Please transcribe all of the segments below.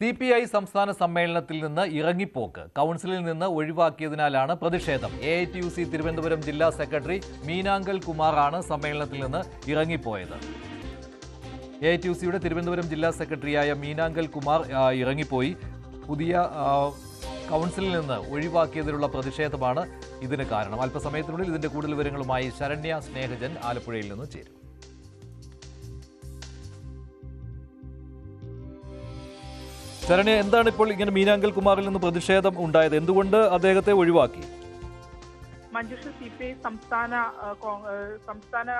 CPI സംസ്ഥാന സമ്മേളനത്തിൽ നിന്ന് ഇറങ്ങിപ്പോക്ക് കൗൺസിലിൽ നിന്ന് ഒഴിവാക്കിയതിനാലാണ് പ്രതിഷേധം. AITUC തിരുവനന്തപുരം ജില്ലാ സെക്രട്ടറി മീനാങ്കൽ കുമാറാണ് സമ്മേളനത്തിൽ നിന്ന് ഇറങ്ങിപ്പോയത്. AITUCയുടെ തിരുവനന്തപുരം ജില്ലാ സെക്രട്ടറിയായ മീനാങ്കൽ കുമാർ ഇറങ്ങിപ്പോയി. പുതിയ കൗൺസിലിൽ നിന്ന് ഒഴിവാക്കിയതിലുള്ള പ്രതിഷേധമാണ് ഇതിന് കാരണം. അല്പസമയത്തിനുള്ളിൽ ഇതിന്റെ കൂടുതൽ വിവരങ്ങളുമായി ശരണ്യ സ്നേഹജൻ ആലപ്പുഴയിൽ നിന്ന് ചേരും. ശരണ്യ, എന്താണ് ഇപ്പോൾ ഇങ്ങനെ മീനാങ്കൽ കുമാറിൽ നിന്ന് പ്രതിഷേധം ഉണ്ടായത്? എന്തുകൊണ്ട് അദ്ദേഹത്തെ ഒഴിവാക്കി? മഞ്ജുഷ, CPI സംസ്ഥാന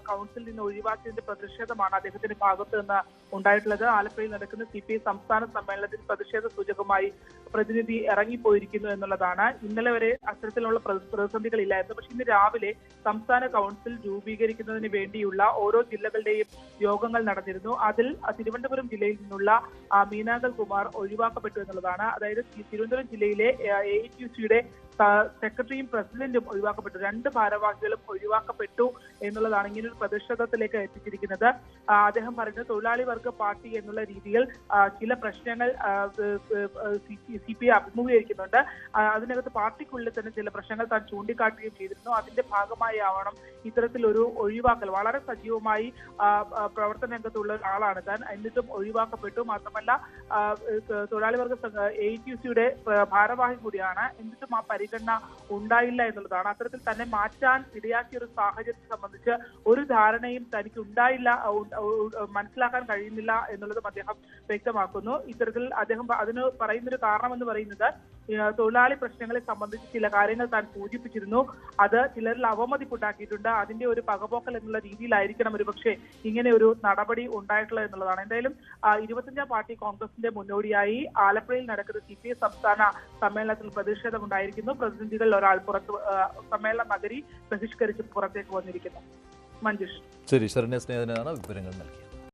കൗൺസിലിൽ നിന്ന് ഒഴിവാക്കിയതിന്റെ പ്രതിഷേധമാണ് അദ്ദേഹത്തിന്റെ ഭാഗത്ത് നിന്ന് ഉണ്ടായിട്ടുള്ളത്. ആലപ്പുഴയിൽ നടക്കുന്ന CPI സംസ്ഥാന സമ്മേളനത്തിൽ പ്രതിഷേധ സൂചകമായി പ്രതിനിധി ഇറങ്ങിപ്പോയിരിക്കുന്നു എന്നുള്ളതാണ്. ഇന്നലെ വരെ അത്തരത്തിലുള്ള പ്രതിസന്ധികളില്ലായിരുന്നു. പക്ഷെ ഇന്ന് രാവിലെ സംസ്ഥാന കൗൺസിൽ രൂപീകരിക്കുന്നതിന് വേണ്ടിയുള്ള ഓരോ ജില്ലകളുടെയും യോഗങ്ങൾ നടന്നിരുന്നു. അതിൽ തിരുവനന്തപുരം ജില്ലയിൽ നിന്നുള്ള മീനാങ്കൽ കുമാർ ഒഴിവാക്കപ്പെട്ടു എന്നുള്ളതാണ്. അതായത് തിരുവനന്തപുരം ജില്ലയിലെ AITUCയുടെ സെക്രട്ടറിയും പ്രസിഡന്റും ഒഴിവാക്കപ്പെട്ടു. 2 ഭാരവാഹികളും ഒഴിവാക്കപ്പെട്ടു എന്നുള്ളതാണ് ഇങ്ങനെ ഒരു പ്രതിഷേധത്തിലേക്ക് എത്തിച്ചിരിക്കുന്നത്. അദ്ദേഹം പറയുന്നത് തൊഴിലാളി വർഗ പാർട്ടി എന്നുള്ള രീതിയിൽ ചില പ്രശ്നങ്ങൾ CPI അഭിമുഖീകരിക്കുന്നുണ്ട്. അതിനകത്ത് പാർട്ടിക്കുള്ളിൽ തന്നെ ചില പ്രശ്നങ്ങൾ താൻ ചൂണ്ടിക്കാട്ടുകയും ചെയ്തിരുന്നു. അതിന്റെ ഭാഗമായി ആവണം ഇത്തരത്തിലൊരു ഒഴിവാക്കൽ. വളരെ സജീവമായി പ്രവർത്തന രംഗത്തുള്ള ഒരാളാണ് താൻ, എന്നിട്ടും ഒഴിവാക്കപ്പെട്ടു. മാത്രമല്ല തൊഴിലാളി വർഗ AITUCയുടെ ഭാരവാഹി കൂടിയാണ്, എന്നിട്ടും ആ പരിഗണന ഉണ്ടായില്ല എന്നുള്ളതാണ്. അത്തരത്തിൽ തന്നെ മാറ്റാൻ ഇടയാക്കിയ ഒരു സാഹചര്യത്തെ സംബന്ധിച്ച് ഒരു ധാരണയും തനിക്ക് ഉണ്ടായില്ല, മനസ്സിലാക്കാൻ കഴിയുന്നില്ല എന്നുള്ളതും അദ്ദേഹം വ്യക്തമാക്കുന്നു. ഇത്തരത്തിൽ അദ്ദേഹം അതിന് പറയുന്നൊരു കാരണം എന്ന് പറയുന്നത് തൊഴിലാളി പ്രശ്നങ്ങളെ സംബന്ധിച്ച് ചില കാര്യങ്ങൾ താൻ സൂചിപ്പിച്ചിരുന്നു. അത് ചിലരിൽ അവമതിപ്പുണ്ടാക്കിയിട്ടുണ്ട്. അതിന്റെ ഒരു പകപോക്കൽ എന്നുള്ള രീതിയിലായിരിക്കണം ഒരുപക്ഷെ ഇങ്ങനെ ഒരു നടപടി ഉണ്ടായിട്ടുള്ളത് എന്നുള്ളതാണ്. എന്തായാലും 25ാം പാർട്ടി കോൺഗ്രസിന്റെ മുന്നോടിയായി ആലപ്പുഴയിൽ നടക്കുന്ന CPI സംസ്ഥാന സമ്മേളനത്തിൽ പ്രതിഷേധം ഉണ്ടായിരിക്കുന്നു. പ്രതിനിധികളിൽ ഒരാൾ സമ്മേളന നഗരി ബഹിഷ്കരിച്ച് പുറത്തേക്ക് വന്നിരിക്കുന്നു. മഞ്ജുഷ്. ശരി, ശരണ്യ സ്നേഹനാണ് വിവരങ്ങൾ നൽകിയത്.